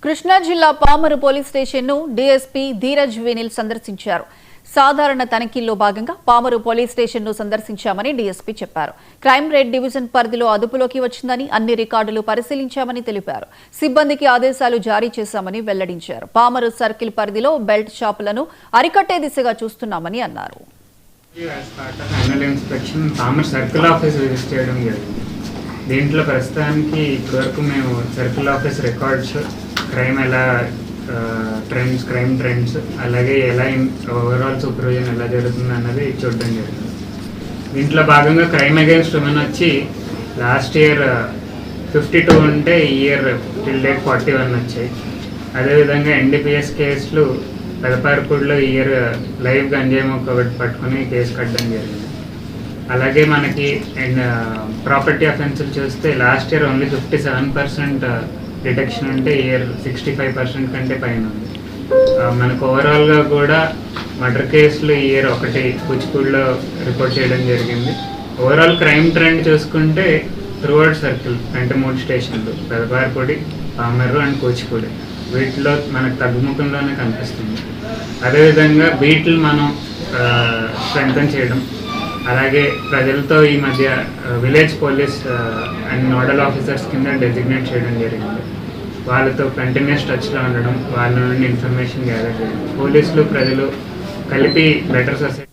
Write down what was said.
కృష్ణా జిల్లా పామరు పోలీస్ స్టేషన్ను డీఎస్పీ ధీరజ్ వేనిల్ సందర్శించారు. సాధారణ తనిఖీల్లో భాగంగా పామరు పోలీస్ స్టేషన్ను సందర్శించామని డీఎస్పీ చెప్పారు. క్రైమ్ రేట్ డివిజన్ పరిధిలో అదుపులోకి వచ్చిందని, అన్ని రికార్డులు పరిశీలించామని తెలిపారు. సిబ్బందికి ఆదేశాలు జారీ చేశామని వెల్లడించారు. పామరు సర్కిల్ పరిధిలో బెల్ట్ షాపులను అరికట్టే దిశగా చూస్తున్నామని అన్నారు. దీంట్లో ప్రస్తుతానికి ఇప్పటివరకు మేము circle office records, crime trends అలాగే ఎలా ఓవరాల్ సూపర్విజన్ ఎలా జరుగుతుంది అన్నది చూడడం జరిగింది. దీంట్లో భాగంగా క్రైమ్ అగైన్స్ట్ ఉమెన్ వచ్చి లాస్ట్ ఇయర్ 52 ఉంటే ఈ ఇయర్ టిల్ డేట్ 41 వచ్చాయి. అదేవిధంగా ఎన్డీపీఎస్ కేసులు పెదపారపూడిలో ఈ ఇయర్ లైవ్ గంజాయి మొక్క ఒకటి పట్టుకుని కేసు కట్టడం జరిగింది. అలాగే మనకి ప్రాపర్టీ అఫెన్సులు చూస్తే లాస్ట్ ఇయర్ ఓన్లీ 57% డిటెక్షన్ ఉంటే ఈ ఇయర్ 65% కంటే పైన ఉంది. మనకు ఓవరాల్గా కూడా మర్డర్ కేసులు ఈ ఇయర్ ఒకటి కూచిపూడిలో రిపోర్ట్ చేయడం జరిగింది. ఓవరాల్ క్రైమ్ ట్రెండ్ చూసుకుంటే త్రూఅవుట్ సర్కిల్ అంటే 3 స్టేషన్లు పెదపారపూడి, పామరు అండ్ కూచిపూడి వీటిలో మనకు తగ్గుముఖంలోనే కనిపిస్తుంది. అదేవిధంగా బీట్లు మనం స్ట్రెంథన్ చేయడం, అలాగే ప్రజలతో ఈ మధ్య village police and nodal officers కింద డెసిగ్నేట్ చేయడం జరిగింది. వాళ్ళతో కంటిన్యూస్ టచ్లో ఉండడం, వాళ్ళ నుండి ఇన్ఫర్మేషన్ గ్యాదర్ చేయడం, పోలీసులు ప్రజలు కలిపి బెటర్ సొసైటీ